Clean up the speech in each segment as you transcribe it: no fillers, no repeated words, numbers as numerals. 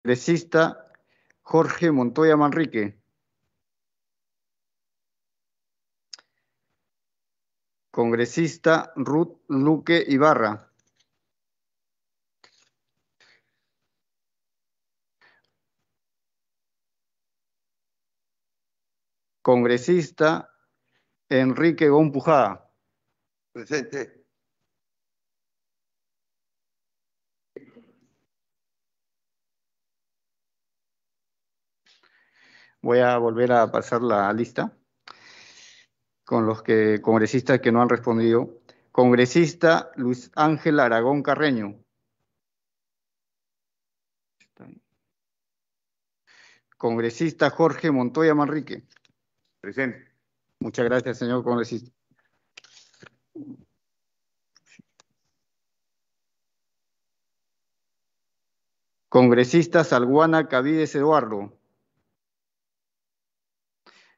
Congresista Jorge Montoya Manrique. Congresista Ruth Luque Ibarra. Congresista Enrique Gompujada. Presente. Voy a volver a pasar la lista con los congresistas que no han respondido. Congresista Luis Ángel Aragón Carreño. Congresista Jorge Montoya Manrique. Presente. Muchas gracias, señor congresista. Congresista Salguana Cavides Eduardo.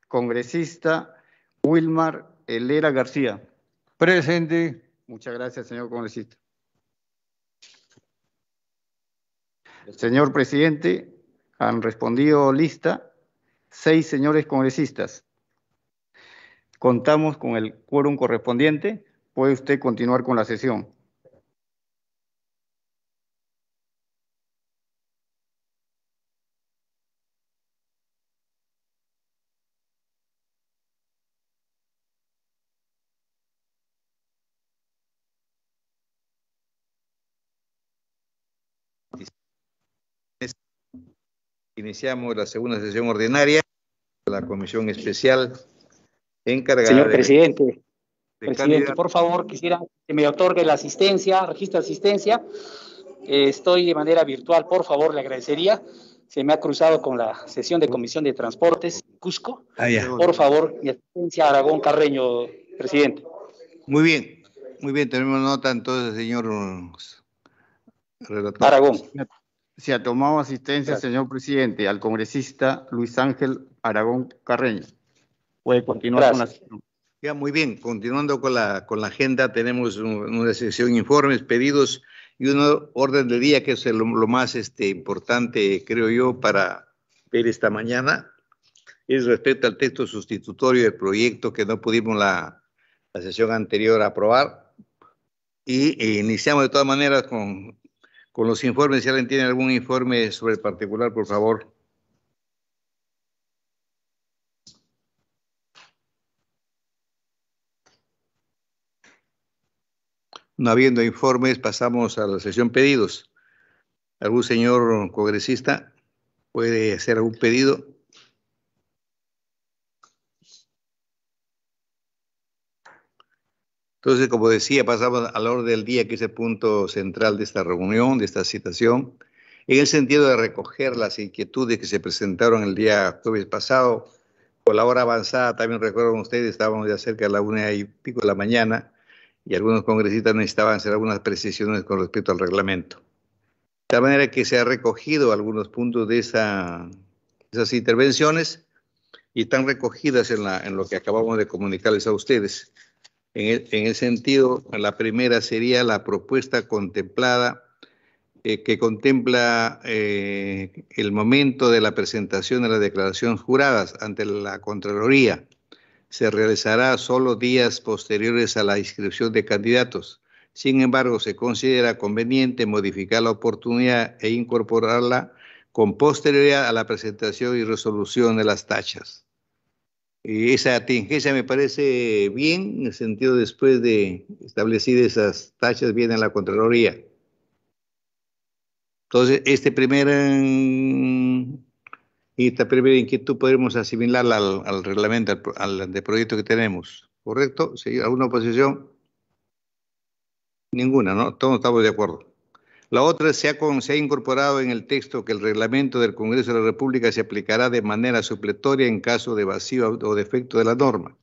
Congresista Wilmar Helera García. Presente. Muchas gracias, señor congresista. Señor presidente, han respondido lista 6 señores congresistas. Contamos con el quórum correspondiente. Puede usted continuar con la sesión. Iniciamos la segunda sesión ordinaria de la comisión especial encargada Señor presidente, candidatos. por favor, quisiera que me otorgue la asistencia, registro de asistencia. Estoy de manera virtual, por favor, le agradecería. Se me ha cruzado con la sesión de Comisión de Transportes, Cusco. Por favor, mi asistencia, Aragón Carreño, presidente. Muy bien, tenemos nota entonces, señor relator. Aragón. Se ha tomado asistencia, Gracias. señor presidente, al congresista Luis Ángel Aragón Carreño. Puede continuar con la sesión. Ya, muy bien, continuando con la agenda, tenemos una sección informes, pedidos y un orden del día que es lo más importante, creo yo, para ver esta mañana. Es respecto al texto sustitutorio del proyecto que no pudimos la sesión anterior aprobar. Y iniciamos de todas maneras con los informes. Si alguien tiene algún informe sobre el particular, por favor. No habiendo informes, pasamos a la sesión pedidos. ¿Algún señor congresista puede hacer algún pedido? Entonces, como decía, pasamos a la orden del día, que es el punto central de esta reunión, de esta citación, en el sentido de recoger las inquietudes que se presentaron el día jueves pasado. Por la hora avanzada, también recuerdan ustedes, estábamos ya cerca de la 1:00 de la mañana, y algunos congresistas necesitaban hacer algunas precisiones con respecto al reglamento. De tal manera que se han recogido algunos puntos de esas intervenciones y están recogidas en lo que acabamos de comunicarles a ustedes. En el sentido, la primera sería la propuesta contemplada, que contempla el momento de la presentación de las declaraciones juradas ante la Contraloría. Se realizará solo días posteriores a la inscripción de candidatos. Sin embargo, se considera conveniente modificar la oportunidad e incorporarla con posterioridad a la presentación y resolución de las tachas. Y esa tingencia me parece bien, en el sentido después de establecidas esas tachas viene la Contraloría. Entonces, esta primera inquietud podemos asimilarla al reglamento, al de proyecto que tenemos. ¿Correcto? ¿Sí? ¿Alguna oposición? Ninguna, ¿no? Todos estamos de acuerdo. La otra, se ha incorporado en el texto que el reglamento del Congreso de la República se aplicará de manera supletoria en caso de vacío o defecto de la norma.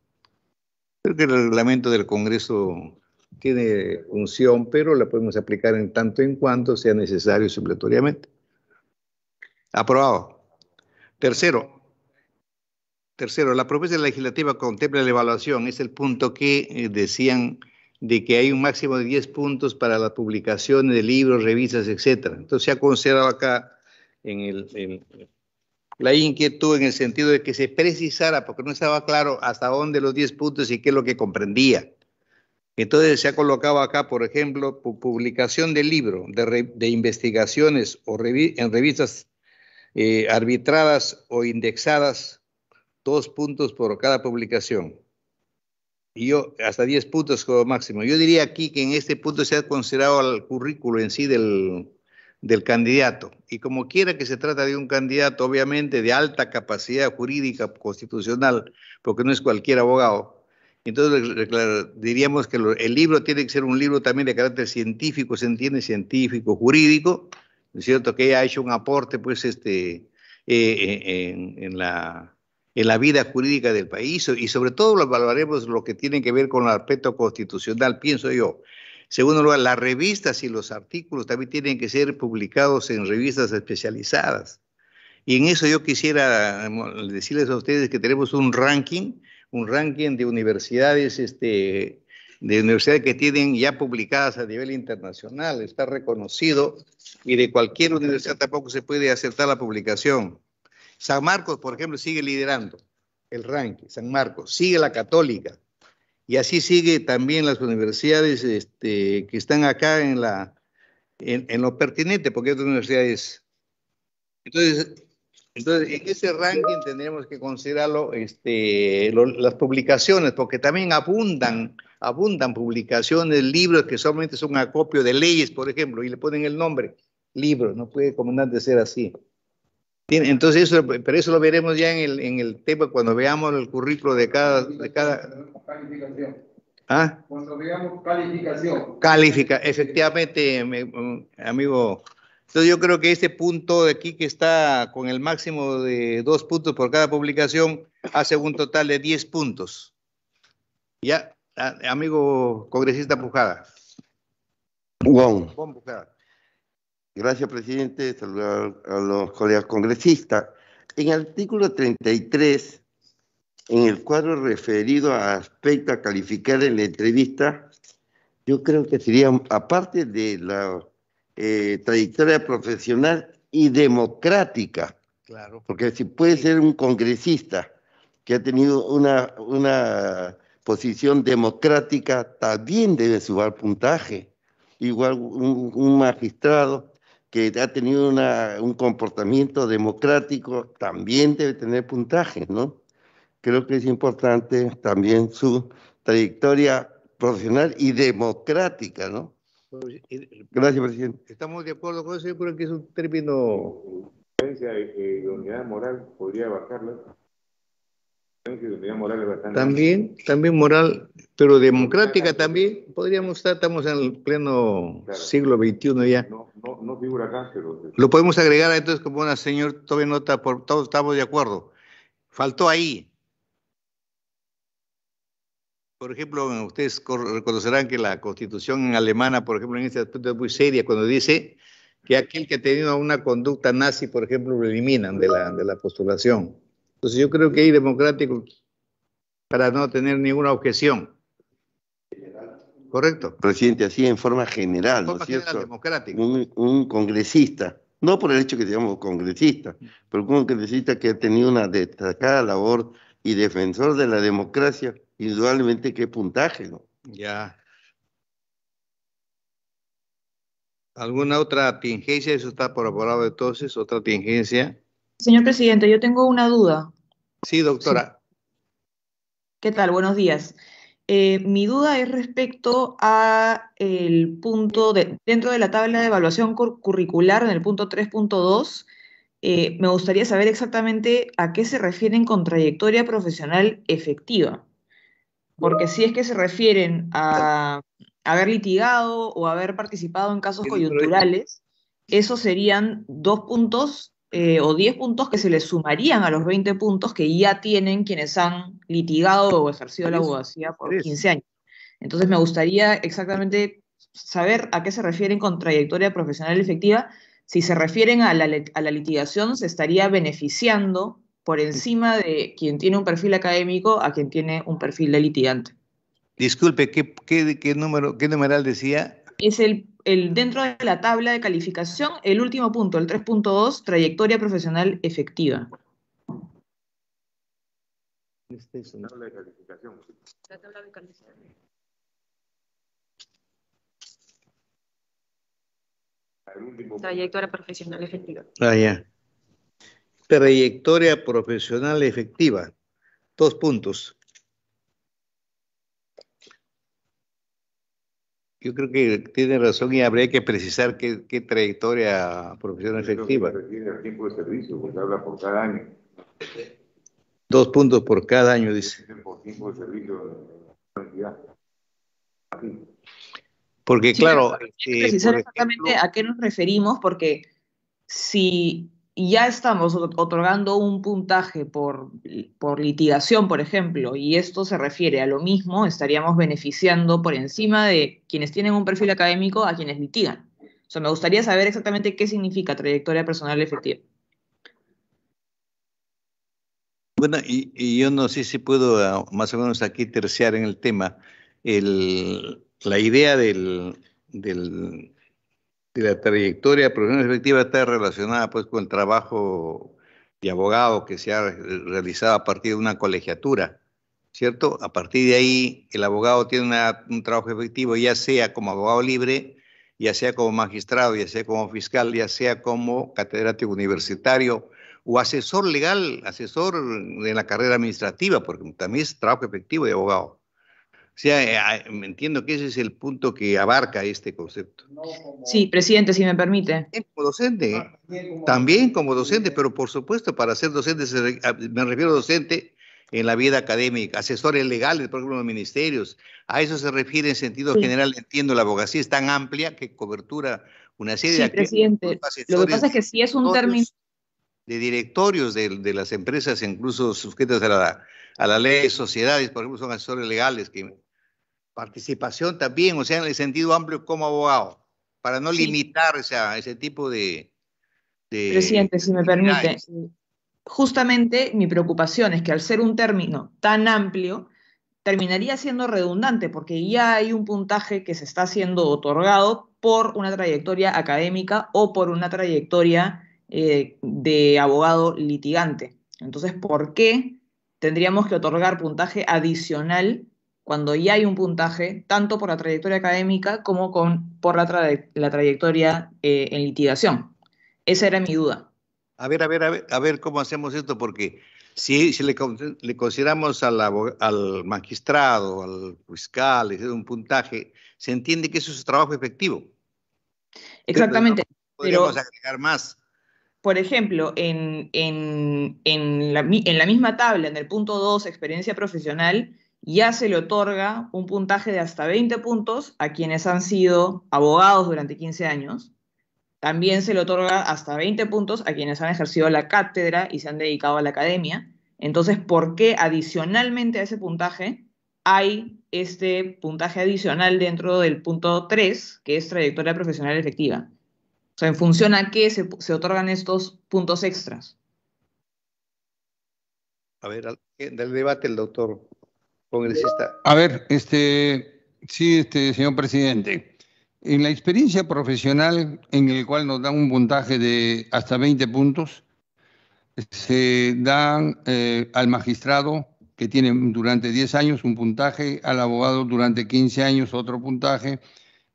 Creo que el reglamento del Congreso tiene función, pero la podemos aplicar en tanto en cuanto sea necesario supletoriamente. Aprobado. Tercero, la propuesta legislativa contempla la evaluación. Es el punto que decían de que hay un máximo de 10 puntos para la publicación de libros, revistas, etc. Entonces se ha considerado acá la inquietud en el sentido de que se precisara, porque no estaba claro hasta dónde los 10 puntos y qué es lo que comprendía. Entonces se ha colocado acá, por ejemplo, publicación de libro, de investigaciones o en revistas arbitradas o indexadas, 2 puntos por cada publicación. Y yo, hasta 10 puntos como máximo. Yo diría aquí que en este punto se ha considerado el currículo en sí del candidato. Y como quiera que se trata de un candidato, obviamente, de alta capacidad jurídica constitucional, porque no es cualquier abogado. Entonces, diríamos que el libro tiene que ser un libro también de carácter científico, se entiende, científico, jurídico, ¿no es cierto? Que haya hecho un aporte, pues, en la vida jurídica del país, y sobre todo lo evaluaremos lo que tiene que ver con el aspecto constitucional, pienso yo. Segundo lugar, las revistas y los artículos también tienen que ser publicados en revistas especializadas. Y en eso yo quisiera decirles a ustedes que tenemos un ranking de universidades, que tienen ya publicadas a nivel internacional, está reconocido, y de cualquier universidad tampoco se puede aceptar la publicación. San Marcos, por ejemplo, sigue liderando el ranking, San Marcos, sigue la Católica, y así sigue también las universidades que están acá en lo pertinente, porque otras universidades. Entonces, en ese ranking tendremos que considerarlo las publicaciones, porque también abundan publicaciones, libros que solamente son acopio de leyes, por ejemplo, y le ponen el nombre, libro, no puede, comandante, ser así. Entonces, pero eso lo veremos ya en el tema cuando veamos el currículo de cada... Calificación. ¿Ah? Cuando veamos calificación. Efectivamente, amigo. Entonces yo creo que este punto de aquí que está con el máximo de 2 puntos por cada publicación hace un total de 10 puntos. Ya, amigo congresista Pujada. Juan Pujada. Gracias, presidente. Saludar a los colegas congresistas. En el artículo 33, en el cuadro referido a aspecto a calificar en la entrevista, yo creo que sería, aparte de la trayectoria profesional y democrática, claro, porque si puede ser un congresista que ha tenido una posición democrática, también debe sumar puntaje. Igual un magistrado que ha tenido un comportamiento democrático también debe tener puntaje, ¿no? Creo que es importante también su trayectoria profesional y democrática, ¿no? Gracias, presidente. Estamos de acuerdo con eso. Yo creo que es un término... de unidad moral podría bajarla. De unidad moral es bastante... También moral, pero democrática también. Podríamos estar, estamos en el pleno siglo XXI ya. No figura acá, pero... Lo podemos agregar entonces como una señor, tome nota, todos estamos de acuerdo. Faltó ahí. Por ejemplo, ustedes reconocerán que la Constitución alemana, por ejemplo, en este aspecto es muy seria cuando dice que aquel que ha tenido una conducta nazi, por ejemplo, lo eliminan de la postulación. Entonces yo creo que hay democrático para no tener ninguna objeción. ¿Correcto? Presidente, así en forma general, ¿no es cierto? Democrático. Un congresista, no por el hecho que seamos congresistas, pero un congresista que ha tenido una destacada labor y defensor de la democracia, indudablemente qué puntaje, ¿no? Ya. ¿Alguna otra tingencia? Eso está por aprobado entonces, otra tingencia. Señor presidente, yo tengo una duda. Sí, doctora. Sí. ¿Qué tal? Buenos días. Mi duda es respecto a el punto dentro de la tabla de evaluación curricular, en el punto 3.2, me gustaría saber exactamente a qué se refieren con trayectoria profesional efectiva. Porque si es que se refieren a haber litigado o haber participado en casos coyunturales, esos serían 2 puntos o 10 puntos que se les sumarían a los 20 puntos que ya tienen quienes han litigado o ejercido la abogacía por 15 años. Entonces me gustaría exactamente saber a qué se refieren con trayectoria profesional efectiva. Si se refieren a la litigación, se estaría beneficiando por encima de quien tiene un perfil académico a quien tiene un perfil de litigante. Disculpe, ¿qué numeral decía? Es el dentro de la tabla de calificación, el último punto, el 3.2, trayectoria profesional efectiva. Tabla de calificación. La tabla de calificación. Trayectoria profesional efectiva. Ah, ya. Trayectoria profesional efectiva. 2 puntos. Yo creo que tiene razón y habría que precisar qué trayectoria profesional efectiva. Refiere al tiempo de servicio, porque habla por cada año. 2 puntos por cada año, dice. Por tiempo de servicio de la entidad. Porque Sí, claro, hay que precisar por exactamente ejemplo, a qué nos referimos, porque si ya estamos otorgando un puntaje por litigación, por ejemplo, y esto se refiere a lo mismo, estaríamos beneficiando por encima de quienes tienen un perfil académico a quienes litigan. O sea, me gustaría saber exactamente qué significa trayectoria personal efectiva. bueno, y yo no sé si puedo más o menos aquí terciar en el tema. La idea de la trayectoria profesional efectiva está relacionada pues con el trabajo de abogado que se ha realizado a partir de una colegiatura, ¿cierto? A partir de ahí el abogado tiene un trabajo efectivo, ya sea como abogado libre, ya sea como magistrado, ya sea como fiscal, ya sea como catedrático universitario o asesor legal, asesor de la carrera administrativa, porque también es trabajo efectivo de abogado. O sea, entiendo que ese es el punto que abarca este concepto. Sí, presidente, si me permite. Como docente, también como docente, pero por supuesto para ser docente, me refiero a docente en la vida académica, asesores legales, por ejemplo, en los ministerios, a eso se refiere en sentido Sí. general. Entiendo, la abogacía es tan amplia que cobertura una serie de Sí, actividades, presidente. Lo que pasa es que si es un término... de directorios de las empresas, incluso sujetas a la ley de sociedades, por ejemplo, son asesores legales, que participación también, o sea, en el sentido amplio como abogado, para no limitar ese tipo de Presidente, si me permite, actividades. justamente mi preocupación es que al ser un término tan amplio, terminaría siendo redundante, porque ya hay un puntaje que se está siendo otorgado por una trayectoria académica o por una trayectoria de abogado litigante. Entonces, ¿por qué tendríamos que otorgar puntaje adicional cuando ya hay un puntaje tanto por la trayectoria académica como por la trayectoria en litigación? Esa era mi duda. A ver cómo hacemos esto, porque si le consideramos al magistrado, al fiscal, le da un puntaje, se entiende que eso es trabajo efectivo. Exactamente. Podríamos agregar más. Por ejemplo, en la misma tabla, en el punto 2, experiencia profesional, ya se le otorga un puntaje de hasta 20 puntos a quienes han sido abogados durante 15 años. También se le otorga hasta 20 puntos a quienes han ejercido la cátedra y se han dedicado a la academia. Entonces, ¿por qué adicionalmente a ese puntaje hay este puntaje adicional dentro del punto 3, que es trayectoria profesional efectiva? O sea, ¿en función a qué se otorgan estos puntos extras? A ver, del debate el doctor congresista. A ver, sí, señor presidente. En la experiencia profesional, en el cual nos dan un puntaje de hasta 20 puntos, se dan al magistrado, que tiene durante 10 años un puntaje, al abogado durante 15 años otro puntaje,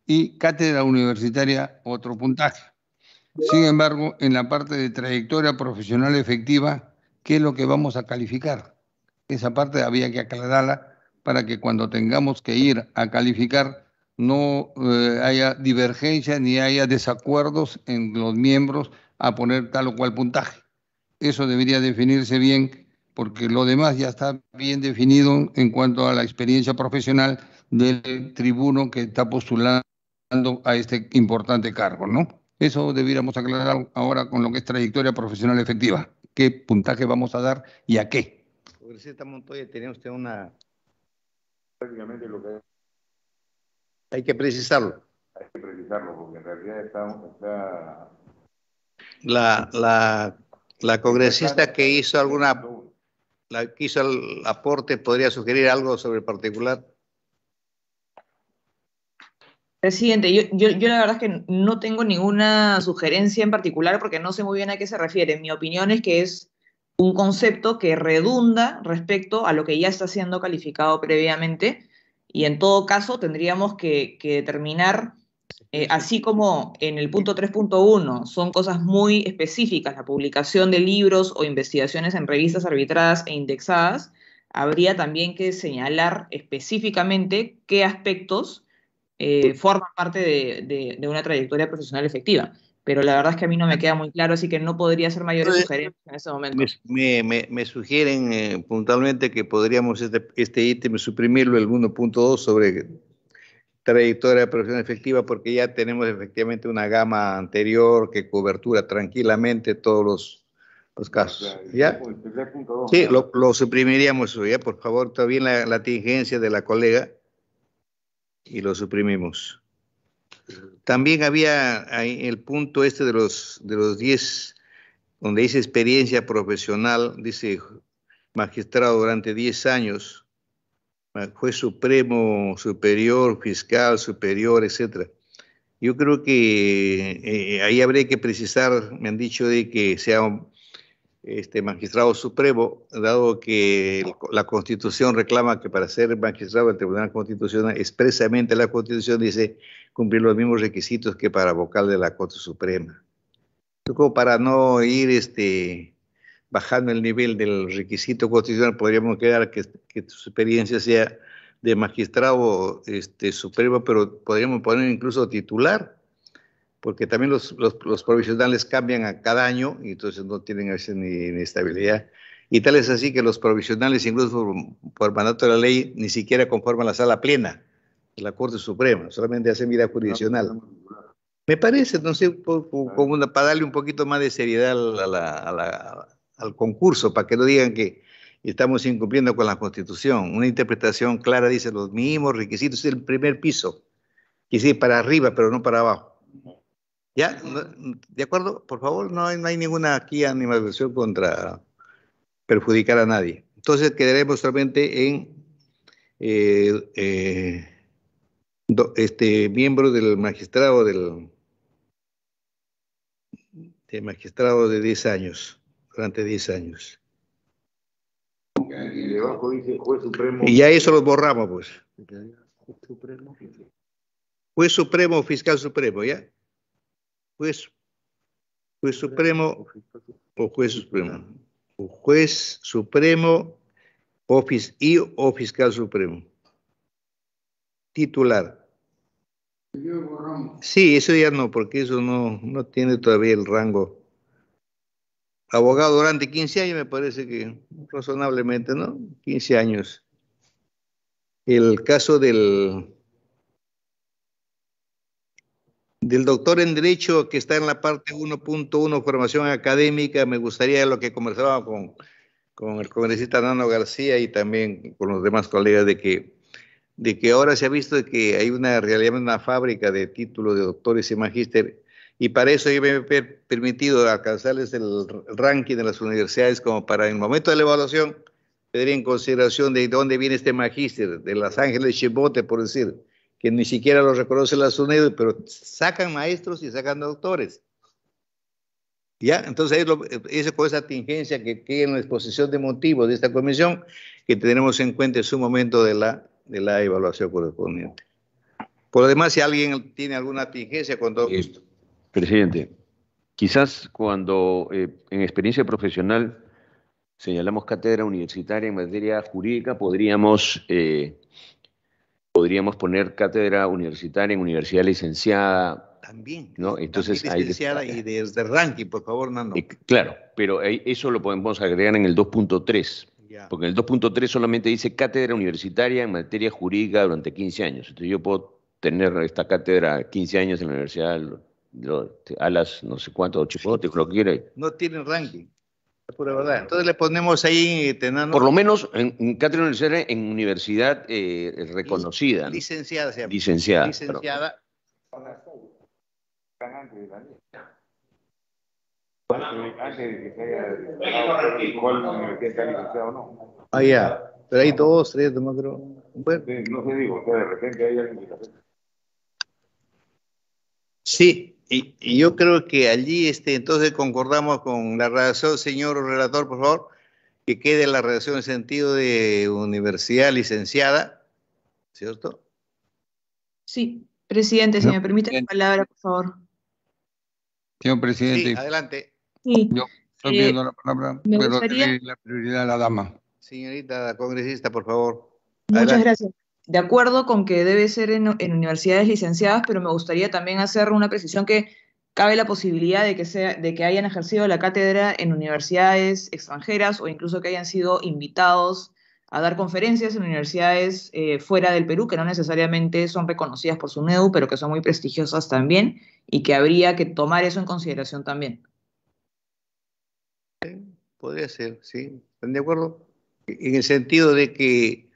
y cátedra universitaria otro puntaje. Sin embargo, en la parte de trayectoria profesional efectiva, ¿qué es lo que vamos a calificar? Esa parte había que aclararla para que cuando tengamos que ir a calificar no haya divergencia ni haya desacuerdos en los miembros a poner tal o cual puntaje. Eso debería definirse bien, porque lo demás ya está bien definido en cuanto a la experiencia profesional del tribuno que está postulando a este importante cargo, ¿no? Eso debiéramos aclarar ahora con lo que es trayectoria profesional efectiva. ¿Qué puntaje vamos a dar y a qué? Congresista Montoya, tenía usted una... Prácticamente lo que hay que precisarlo. Hay que precisarlo, porque en realidad está... La congresista que hizo que hizo el aporte, ¿podría sugerir algo sobre el particular? Presidente, yo la verdad es que no tengo ninguna sugerencia en particular porque no sé muy bien a qué se refiere. Mi opinión es que es un concepto que redunda respecto a lo que ya está siendo calificado previamente y en todo caso tendríamos que determinar, así como en el punto 3.1 son cosas muy específicas, la publicación de libros o investigaciones en revistas arbitradas e indexadas, habría también que señalar específicamente qué aspectos forman parte de una trayectoria profesional efectiva. Pero la verdad es que a mí no me queda muy claro, así que no podría hacer mayores sugerencias en este momento. Me sugieren puntualmente que podríamos este ítem suprimirlo, el 1.2 sobre trayectoria profesional efectiva, porque ya tenemos efectivamente una gama anterior que cobertura tranquilamente todos los casos. ¿Ya? Sí, lo suprimiríamos, ya, por favor, todavía la tingencia de la colega y lo suprimimos. También había ahí el punto este de los 10, donde dice experiencia profesional, dice magistrado durante 10 años, juez supremo, superior, fiscal, superior, etcétera. Yo creo que ahí habría que precisar, me han dicho de que sea magistrado supremo, dado que la Constitución reclama que para ser magistrado del Tribunal Constitucional, expresamente la Constitución dice cumplir los mismos requisitos que para vocal de la Corte Suprema. Como para no ir bajando el nivel del requisito constitucional, podríamos quedar que su experiencia sea de magistrado supremo, pero podríamos poner incluso titular, porque también los provisionales cambian a cada año y entonces no tienen a veces ni estabilidad. Y tal es así que los provisionales, incluso por mandato de la ley, ni siquiera conforman la sala plena de la Corte Suprema, solamente hacen vida jurisdiccional. Me parece, no sé, para darle un poquito más de seriedad al concurso, para que no digan que estamos incumpliendo con la Constitución. Una interpretación clara dice los mismos requisitos, es el primer piso, y sí, para arriba, pero no para abajo. ¿Ya? ¿De acuerdo? Por favor, no hay ninguna aquí animadversión contra perjudicar a nadie. Entonces quedaremos solamente en miembro del magistrado magistrado de 10 años, durante 10 años. Y debajo dice juez supremo. Y ya eso lo borramos, pues. Juez supremo o fiscal supremo, ¿ya? Juez supremo o juez supremo. O juez supremo o fiscal supremo. Titular. Sí, eso ya no, porque eso no tiene todavía el rango. Abogado durante 15 años me parece que razonablemente, ¿no? 15 años. El caso del doctor en Derecho que está en la parte 1.1, formación académica, me gustaría lo que conversaba con el congresista Nano García y también con los demás colegas de que ahora se ha visto que hay realidad una fábrica de títulos de doctores y magíster, y para eso yo me he permitido alcanzarles el ranking de las universidades como para en el momento de la evaluación tener en consideración de dónde viene este magíster, de Los Ángeles Chimbote, por decir, que ni siquiera lo reconoce la SUNEDU, pero sacan maestros y sacan doctores. ¿Ya? Entonces, eso con esa tingencia que queda en la exposición de motivos de esta comisión, que tenemos en cuenta en su momento de la evaluación correspondiente. Por lo demás, si alguien tiene alguna tingencia con todo esto. Presidente, quizás cuando en experiencia profesional señalamos cátedra universitaria en materia jurídica, podríamos poner cátedra universitaria en universidad licenciada. También, ¿no? Entonces, también licenciada y desde ranking, por favor, Nando. Claro, pero eso lo podemos agregar en el 2.3. Porque en el 2.3 solamente dice cátedra universitaria en materia jurídica durante 15 años. Entonces yo puedo tener esta cátedra 15 años en la universidad a las no sé cuántos, Chipote, lo que quiera. No tienen ranking, es pura verdad. Entonces le ponemos ahí, Nando. Por lo menos en cátedra universitaria en universidad reconocida. Licenciada se llama. Licenciada. Licenciada. Antes de que se haya cuál universidad está licenciado o no. Ah, ya. Pero hay 2, 3, no creo. Bueno. No sé, digo, o sea, de repente hay alguien que está. Sí, y yo creo que allí entonces concordamos con la redacción, señor relator, por favor, que quede la redacción en sentido de universidad licenciada, ¿cierto? Sí, presidente, si Señor me permite la presidente, palabra, por favor. señor Sí, presidente, adelante. Sí, yo estoy eh, pidiendo la palabra, me pero gustaría, daré la prioridad a la dama. Señorita congresista, por favor, muchas adelante. gracias. De acuerdo con que debe ser en universidades licenciadas, pero me gustaría también hacer una precisión que cabe la posibilidad de que hayan ejercido la cátedra en universidades extranjeras o incluso que hayan sido invitados a dar conferencias en universidades fuera del Perú, que no necesariamente son reconocidas por su SUNEDU, pero que son muy prestigiosas también, y que habría que tomar eso en consideración también. Podría ser, sí, ¿están de acuerdo? En el sentido de que,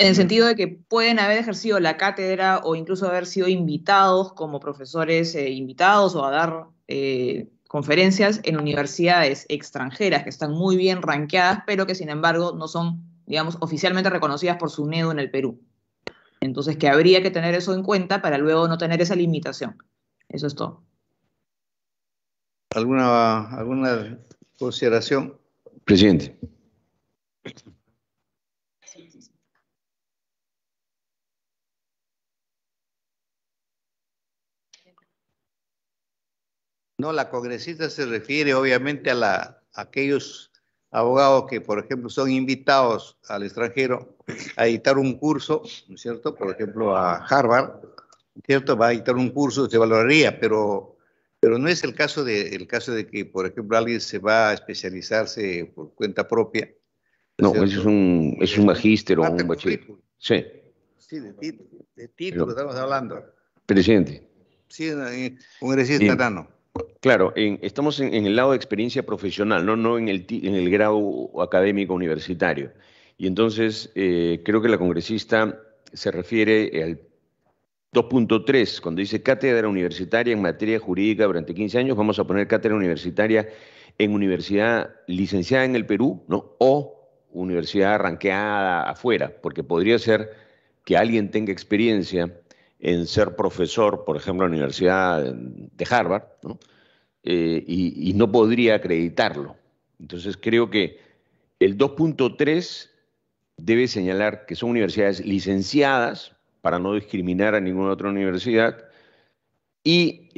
En el sentido de que pueden haber ejercido la cátedra o incluso haber sido invitados como profesores invitados o a dar conferencias en universidades extranjeras que están muy bien rankeadas, pero que sin embargo no son, digamos, oficialmente reconocidas por su SUNEDU en el Perú. Entonces, que habría que tener eso en cuenta para luego no tener esa limitación. Eso es todo. alguna consideración. Presidente. No, la congresista se refiere obviamente a aquellos abogados que, por ejemplo, son invitados al extranjero a dictar un curso, ¿no es cierto? Por ejemplo, a Harvard, ¿cierto? Va a dictar un curso, se valoraría, pero no es el caso de que, por ejemplo, alguien se va a especializarse por cuenta propia. No, eso es un magíster o Parte un del bachiller. currículum. Sí. Sí, de título estamos hablando. Presidente. Sí, congresista Nano. Claro, estamos en el lado de experiencia profesional, no en el grado académico universitario. Y entonces creo que la congresista se refiere al 2.3, cuando dice cátedra universitaria en materia jurídica durante 15 años, vamos a poner cátedra universitaria en universidad licenciada en el Perú, ¿no? O universidad ranqueada afuera, porque podría ser que alguien tenga experiencia en ser profesor, por ejemplo, en la Universidad de Harvard, ¿no? Y no podría acreditarlo. Entonces creo que el 2.3 debe señalar que son universidades licenciadas, para no discriminar a ninguna otra universidad, y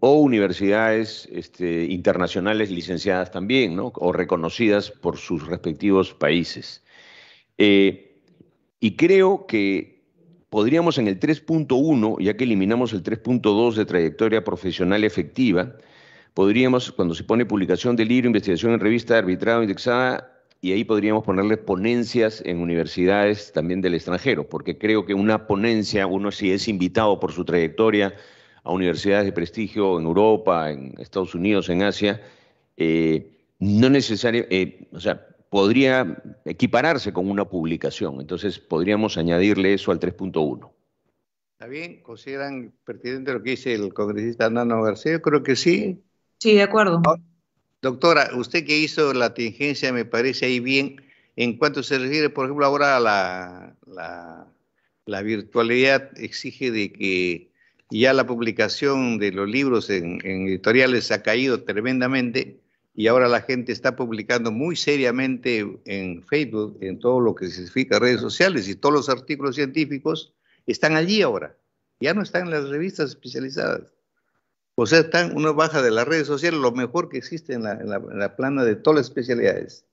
o universidades internacionales licenciadas también, ¿no? O reconocidas por sus respectivos países. Y creo que podríamos en el 3.1, ya que eliminamos el 3.2 de trayectoria profesional efectiva, podríamos, cuando se pone publicación de libro, investigación en revista, arbitrado, indexada, y ahí podríamos ponerle ponencias en universidades también del extranjero, porque creo que una ponencia, uno si es invitado por su trayectoria a universidades de prestigio en Europa, en Estados Unidos, en Asia, no necesariamente, o sea, podría equipararse con una publicación. Entonces, podríamos añadirle eso al 3.1. ¿Está bien? ¿Consideran pertinente lo que dice el congresista Nano García? Yo creo que sí. Sí, de acuerdo. Doctora, usted que hizo la tingencia me parece ahí bien. En cuanto se refiere, por ejemplo, ahora a la virtualidad exige de que ya la publicación de los libros en editoriales ha caído tremendamente y ahora la gente está publicando muy seriamente en Facebook, en todo lo que significa redes sociales, y todos los artículos científicos están allí ahora. Ya no están en las revistas especializadas. O sea, uno baja de las redes sociales lo mejor que existe en la plana de todas las especialidades.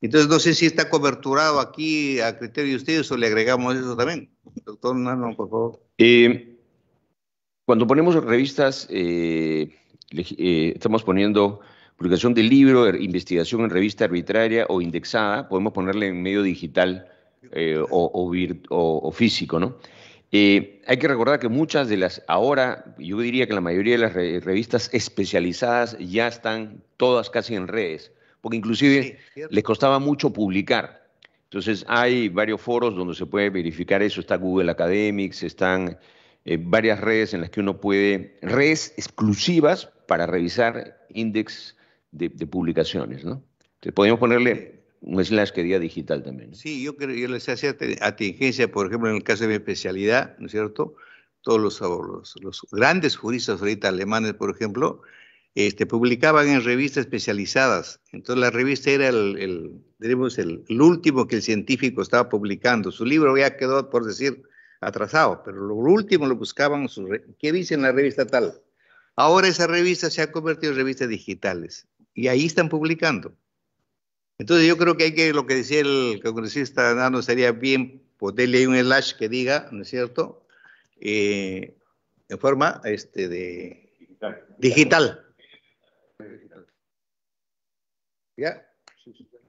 Entonces, no sé si está coberturado aquí a criterio de ustedes o le agregamos eso también. Doctor Nano, por favor. Cuando ponemos revistas, estamos poniendo publicación de libro, investigación en revista arbitraria o indexada, podemos ponerle en medio digital o físico, ¿no? Hay que recordar que muchas de las, ahora, yo diría que la mayoría de las revistas especializadas ya están todas casi en redes, porque inclusive les costaba mucho publicar. Entonces hay varios foros donde se puede verificar eso, está Google Academics, están varias redes en las que uno puede, redes exclusivas para revisar índices de publicaciones, ¿no? Entonces podríamos ponerle un slash que diga digital también, ¿no? Sí, yo les hacía atingencia, por ejemplo, en el caso de mi especialidad, ¿no es cierto? todos los grandes juristas ahorita alemanes, por ejemplo, publicaban en revistas especializadas. Entonces la revista era diríamos, el último que el científico estaba publicando. Su libro ya quedó, por decir, atrasado, pero lo último lo buscaban, ¿qué dice en la revista tal? Ahora esa revista se ha convertido en revistas digitales y ahí están publicando. Entonces yo creo que lo que decía el congresista Nano sería bien ponerle ahí un slash que diga, ¿no es cierto? En forma digital. ¿Ya?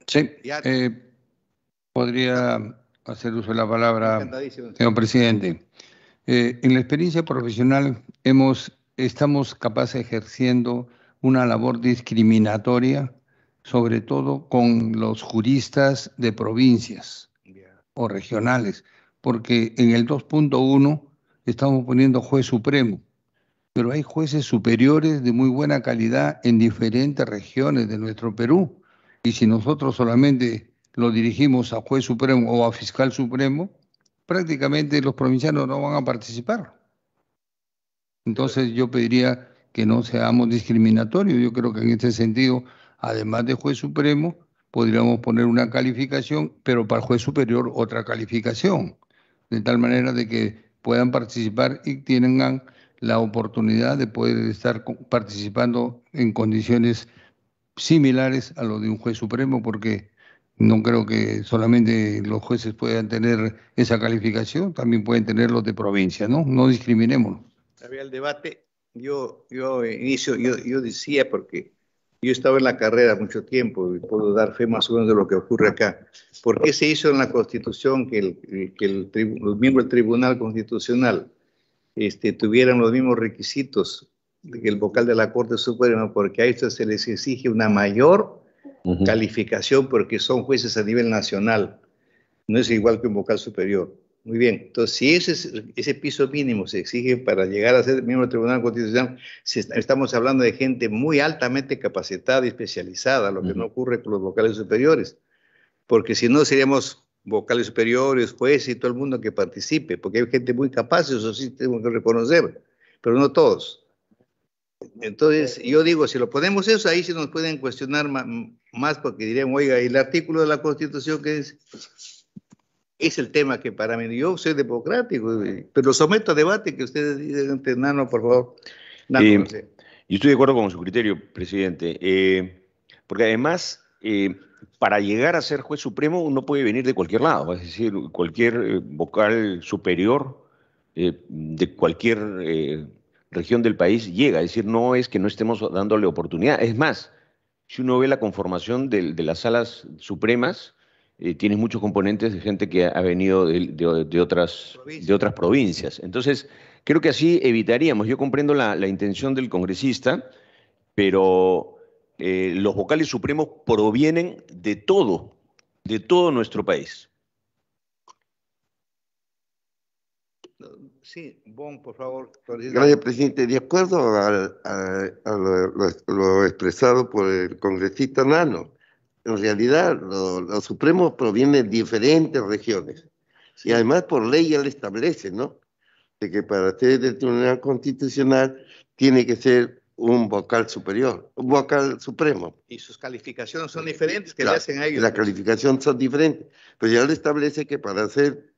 Sí, Ya. podría hacer uso de la palabra, Encantadísimo. señor presidente. En la experiencia profesional estamos capaces ejerciendo una labor discriminatoria, sobre todo con los juristas de provincias o regionales, porque en el 2.1 estamos poniendo juez supremo, pero hay jueces superiores de muy buena calidad en diferentes regiones de nuestro Perú. Y si nosotros solamente lo dirigimos a juez supremo o a fiscal supremo, prácticamente los provincianos no van a participar. Entonces yo pediría que no seamos discriminatorios. Yo creo que en este sentido, además de juez supremo, podríamos poner una calificación, pero para el juez superior otra calificación, de tal manera de que puedan participar y tengan la oportunidad de poder estar participando en condiciones similares a lo de un juez supremo, porque no creo que solamente los jueces puedan tener esa calificación, también pueden tener los de provincia, ¿no? No discriminemos. Había el debate, yo decía, porque yo he estado en la carrera mucho tiempo y puedo dar fe más o menos de lo que ocurre acá. ¿Por qué se hizo en la Constitución que los miembros del Tribunal Constitucional tuvieran los mismos requisitos que el vocal de la Corte Suprema? Porque a estos se les exige una mayor calificación porque son jueces a nivel nacional. No es igual que un vocal superior. Muy bien, entonces si ese piso mínimo se exige para llegar a ser miembro del Tribunal Constitucional, estamos hablando de gente muy altamente capacitada y especializada, lo que no ocurre con los vocales superiores, porque si no seríamos vocales superiores, jueces y todo el mundo que participe, porque hay gente muy capaz, eso sí tengo que reconocer, pero no todos. Entonces, yo digo, si lo ponemos eso, ahí sí nos pueden cuestionar más porque dirían, oiga, ¿y el artículo de la Constitución qué es? Es el tema que para mí, yo soy democrático, pero lo someto a debate, que ustedes digan, Nano, por favor. Nano, no sé. Yo estoy de acuerdo con su criterio, presidente, porque además, para llegar a ser juez supremo uno puede venir de cualquier lado, es decir, cualquier vocal superior de cualquier región del país llega, es decir, no es que no estemos dándole oportunidad, es más, si uno ve la conformación de las salas supremas, tienes muchos componentes de gente que ha venido de otras provincias. Entonces, creo que así evitaríamos. Yo comprendo la intención del congresista, pero los vocales supremos provienen de todo nuestro país. Sí, Bon, por favor. Gracias, presidente. De acuerdo a lo expresado por el congresista Nano, en realidad lo supremo proviene de diferentes regiones. Sí. Y además por ley ya le establece, ¿no? De que para ser del Tribunal Constitucional tiene que ser un vocal superior, un vocal supremo. Y sus calificaciones son diferentes que le hacen a ellos. Las calificaciones son diferentes, pero ya le establece que para ser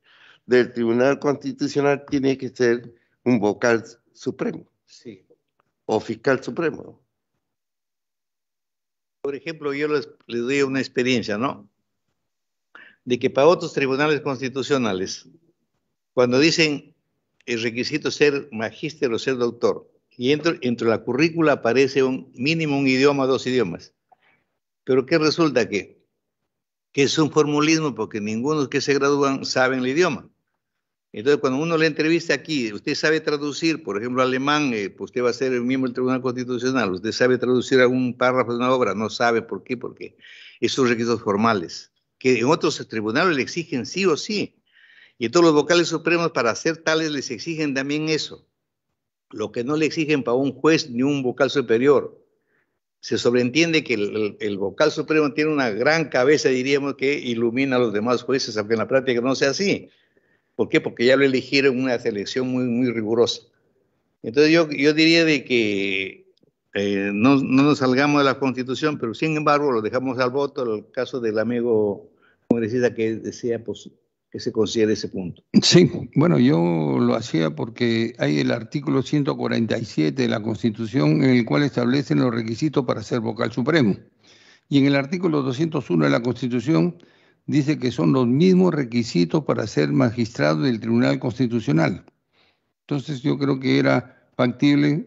del Tribunal Constitucional tiene que ser un vocal supremo. Sí. O fiscal supremo. Por ejemplo, yo les doy una experiencia, ¿no? De que para otros tribunales constitucionales, cuando dicen el requisito ser magíster o ser doctor, y entre la currícula aparece un mínimo un idioma, 2 idiomas. Pero ¿qué resulta? Que es un formulismo porque ninguno que se gradúan saben el idioma. Entonces, cuando uno le entrevista aquí, usted sabe traducir, por ejemplo, alemán, pues usted va a ser miembro del Tribunal Constitucional, usted sabe traducir algún párrafo de una obra, no sabe por qué, porque esos requisitos formales, que en otros tribunales le exigen sí o sí, y todos los vocales supremos para ser tales les exigen también eso, lo que no le exigen para un juez ni un vocal superior. Se sobreentiende que el vocal supremo tiene una gran cabeza, diríamos, que ilumina a los demás jueces, aunque en la práctica no sea así. ¿Por qué? Porque ya lo eligieron una selección muy, muy rigurosa. Entonces yo diría de que no nos salgamos de la Constitución, pero sin embargo lo dejamos al voto, el caso del amigo congresista que decía pues, que se considere ese punto. Sí, bueno, yo lo hacía porque hay el artículo 147 de la Constitución en el cual establecen los requisitos para ser vocal supremo. Y en el artículo 201 de la Constitución dice que son los mismos requisitos para ser magistrado del Tribunal Constitucional. Entonces yo creo que era factible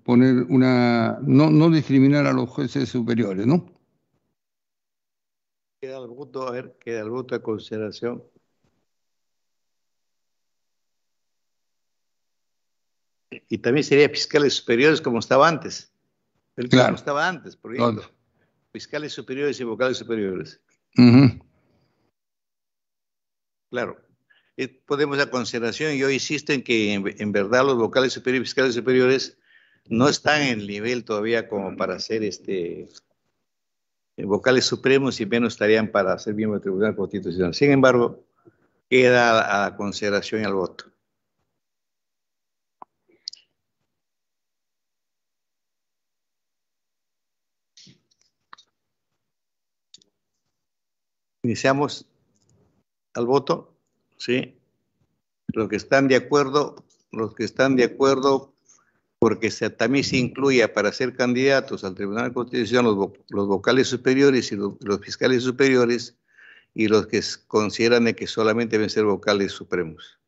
poner no discriminar a los jueces superiores, ¿no? Queda el voto, a ver, queda el voto de consideración. Y también sería fiscales superiores como estaba antes. Claro. Como estaba antes, por ejemplo. Claro. Fiscales superiores y vocales superiores. Claro. Podemos a consideración, yo insisto en que en verdad los vocales superiores y fiscales superiores no están en el nivel todavía como para ser vocales supremos y menos estarían para ser miembros del Tribunal Constitucional. Sin embargo, queda a consideración y al voto. Iniciamos al voto, ¿sí? Los que están de acuerdo, porque también se incluya para ser candidatos al Tribunal Constitucional los vocales superiores y los fiscales superiores y los que consideran de que solamente deben ser vocales supremos.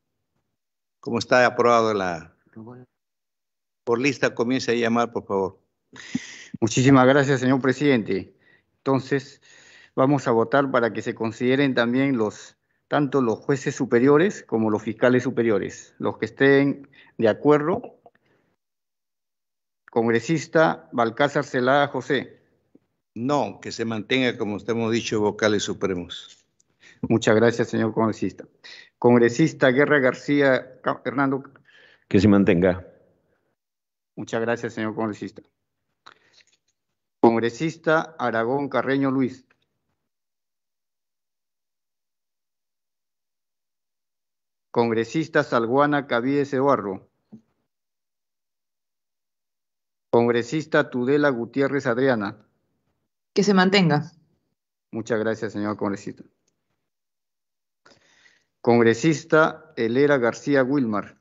¿Cómo está aprobado por lista? Comience a llamar, por favor. Muchísimas gracias, señor presidente. Entonces, vamos a votar para que se consideren también tanto los jueces superiores como los fiscales superiores. Los que estén de acuerdo. Congresista Balcázar Celada José. No, que se mantenga, como hemos dicho, vocales supremos. Muchas gracias, señor congresista. Congresista Guerra García Hernando. Que se mantenga. Muchas gracias, señor congresista. Congresista Aragón Carreño Luis. Congresista Salguana Cavides Eduardo. Congresista Tudela Gutiérrez Adriana. Que se mantenga. Muchas gracias, señor congresista. Congresista Elera García Wilmar.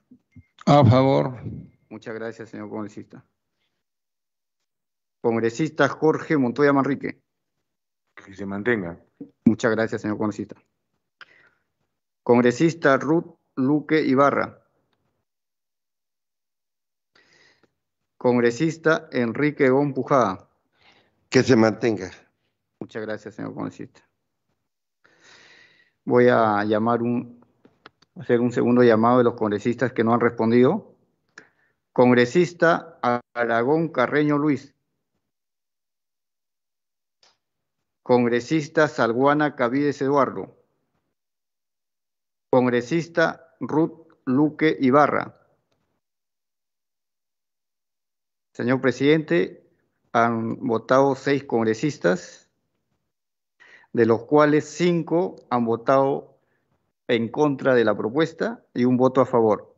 A favor. Muchas gracias, señor congresista. Congresista Jorge Montoya Manrique. Que se mantenga. Muchas gracias, señor congresista. Congresista Ruth Luque Ibarra. Congresista Enrique Gon Pujada. Que se mantenga. Muchas gracias, señor congresista. Voy a hacer un segundo llamado de los congresistas que no han respondido. Congresista Aragón Carreño Luis. Congresista Salguana Cavides Eduardo. Congresista Ruth Luque Ibarra. Señor presidente, han votado 6 congresistas, de los cuales 5 han votado en contra de la propuesta y un voto a favor.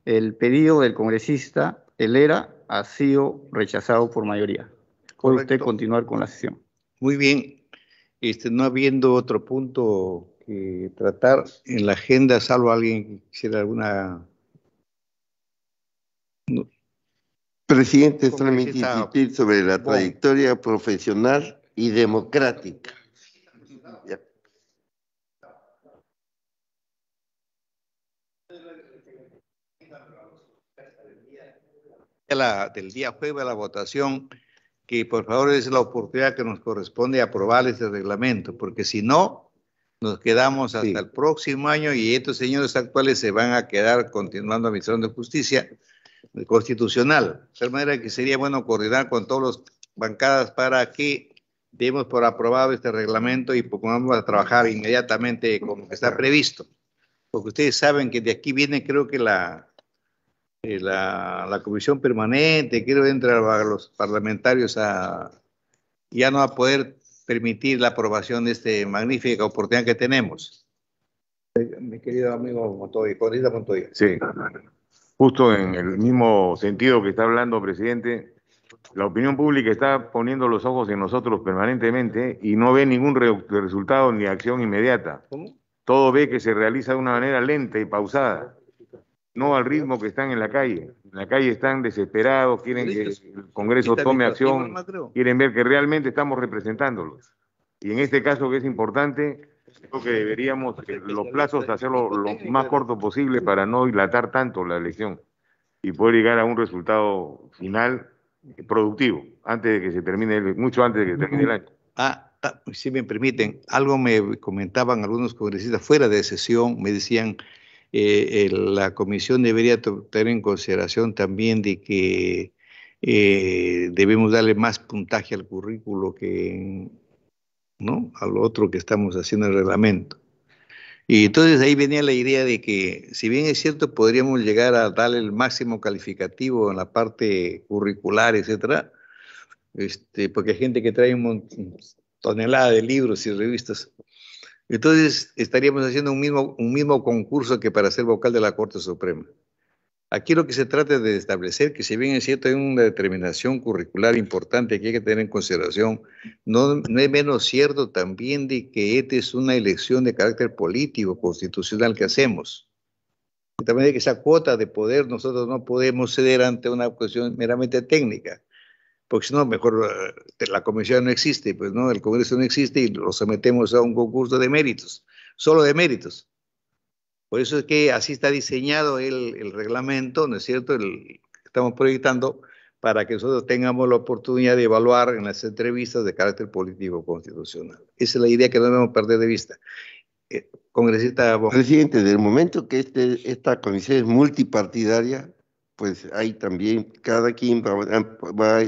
El pedido del congresista Elera ha sido rechazado por mayoría. Puede usted continuar con la sesión. Muy bien. No habiendo otro punto que tratar en la agenda, salvo alguien que quisiera alguna... No. Presidente, solamente insistir sobre la trayectoria profesional y democrática. Ya. Del día jueves la votación, que por favor es la oportunidad que nos corresponde aprobar este reglamento, porque si no, nos quedamos hasta el próximo año y estos señores actuales se van a quedar continuando administrando justicia constitucional. De tal manera que sería bueno coordinar con todas las bancadas para que demos por aprobado este reglamento y pongamos a trabajar inmediatamente como que está previsto. Porque ustedes saben que de aquí viene, creo que la comisión permanente, creo que entran a los parlamentarios ya no va a poder permitir la aprobación de esta magnífica oportunidad que tenemos. Mi querido amigo Montoya, congresista Montoya. Sí, justo en el mismo sentido que está hablando, presidente, la opinión pública está poniendo los ojos en nosotros permanentemente y no ve ningún resultado ni acción inmediata. ¿Cómo? Todo ve que se realiza de una manera lenta y pausada, no al ritmo que están en la calle. En la calle están desesperados, quieren que el Congreso tome acción, quieren ver que realmente estamos representándolos. Y en este caso, que es importante, creo que deberíamos los plazos hacerlo lo más corto posible para no dilatar tanto la elección y poder llegar a un resultado final productivo, antes de que se termine, mucho antes de que termine el año. Si me permiten, algo me comentaban algunos congresistas fuera de sesión, me decían, la comisión debería tener en consideración también de que debemos darle más puntaje al currículo que, ¿no?, a lo otro que estamos haciendo en el reglamento. Y entonces ahí venía la idea de que, si bien es cierto, podríamos llegar a darle el máximo calificativo en la parte curricular, etcétera, porque hay gente que trae tonelada de libros y revistas. Entonces estaríamos haciendo un mismo concurso que para ser vocal de la Corte Suprema. Aquí lo que se trata es de establecer que, si bien es cierto, hay una determinación curricular importante que hay que tener en consideración, no es menos cierto también de que esta es una elección de carácter político, constitucional que hacemos. De tal manera que esa cuota de poder nosotros no podemos ceder ante una cuestión meramente técnica, porque si no, mejor la comisión no existe, pues no, el Congreso no existe y lo sometemos a un concurso de méritos, solo de méritos. Por eso es que así está diseñado el reglamento, ¿no es cierto?, el que estamos proyectando, para que nosotros tengamos la oportunidad de evaluar en las entrevistas de carácter político constitucional. Esa es la idea que no debemos perder de vista. Congresista Bon. Presidente, del momento que esta comisión es multipartidaria, pues hay también, cada quien va a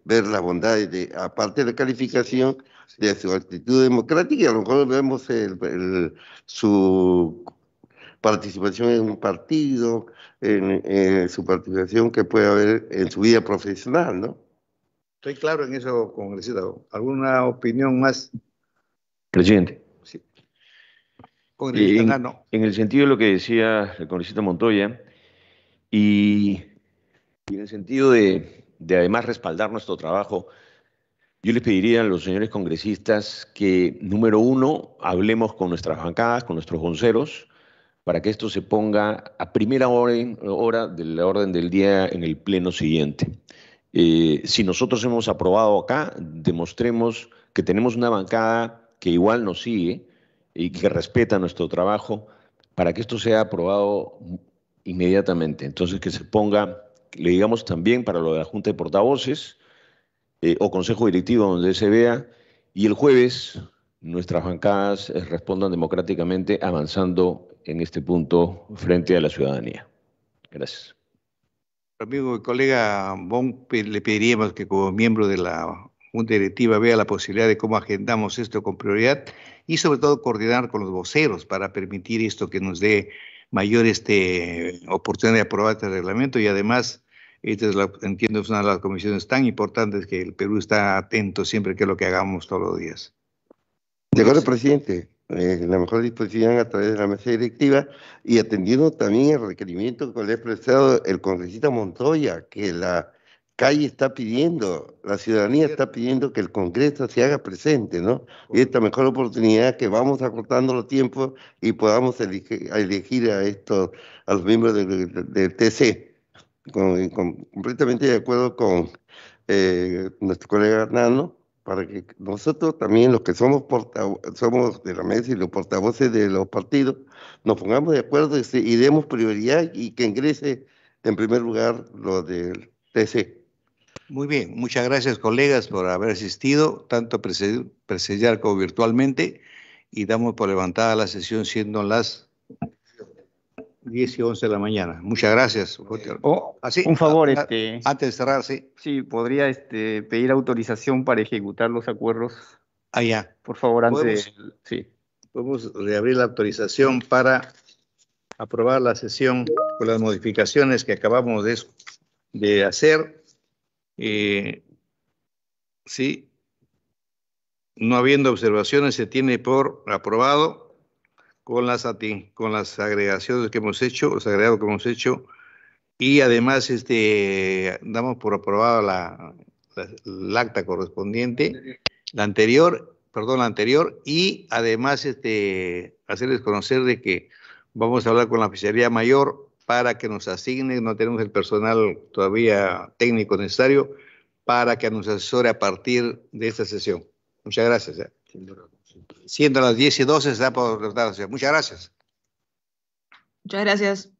ver las bondades, aparte de la calificación, de su actitud democrática, y a lo mejor vemos su participación en un partido, en su participación que puede haber en su vida profesional, ¿no? Estoy claro en eso, congresista. ¿Alguna opinión más? Presidente. Sí. Congresista Nano. En el sentido de lo que decía el congresista Montoya, y en el sentido de además respaldar nuestro trabajo, yo les pediría a los señores congresistas que, número uno, hablemos con nuestras bancadas, con nuestros voceros, para que esto se ponga a primera hora de la orden del día en el pleno siguiente. Si nosotros hemos aprobado acá, demostremos que tenemos una bancada que igual nos sigue y que respeta nuestro trabajo, para que esto sea aprobado inmediatamente. Entonces, que se ponga, le digamos también para lo de la Junta de Portavoces o Consejo Directivo, donde se vea, y el jueves nuestras bancadas respondan democráticamente, avanzando en este punto frente a la ciudadanía. Gracias. Amigo y colega Bon, le pediríamos que, como miembro de la Junta Directiva, vea la posibilidad de cómo agendamos esto con prioridad y, sobre todo, coordinar con los voceros para permitir esto, que nos dé mayor oportunidad de aprobar este reglamento. Y además, entiendo, es una de las comisiones tan importantes que el Perú está atento siempre que es lo que hagamos todos los días. De acuerdo, presidente. La mejor disposición a través de la mesa directiva, y atendiendo también el requerimiento que le ha expresado el congresista Montoya, que la calle está pidiendo, la ciudadanía está pidiendo que el Congreso se haga presente, ¿no? Y esta mejor oportunidad que vamos acortando los tiempos y podamos elegir a los miembros del TC. Completamente de acuerdo con nuestro colega Nano, para que nosotros también, los que somos de la mesa y los portavoces de los partidos, nos pongamos de acuerdo y demos prioridad, y que ingrese en primer lugar lo del TC. Muy bien, muchas gracias, colegas, por haber asistido, tanto presencial como virtualmente, y damos por levantada la sesión, siendo las 10 y 11 de la mañana. Muchas gracias. Un favor, antes de cerrar, sí. Sí, podría pedir autorización para ejecutar los acuerdos. Ya. Por favor, antes. Sí. Podemos reabrir la autorización para aprobar la sesión con las modificaciones que acabamos de hacer. Sí. No habiendo observaciones, se tiene por aprobado. con las agregaciones que hemos hecho, los agregados que hemos hecho, y además damos por aprobada el acta correspondiente, la anterior, y además hacerles conocer de que vamos a hablar con la Oficialía Mayor para que nos asigne, no tenemos el personal todavía técnico necesario, para que nos asesore a partir de esta sesión. Muchas gracias. Siendo las 10:12, se da por tratar. Muchas gracias. Muchas gracias.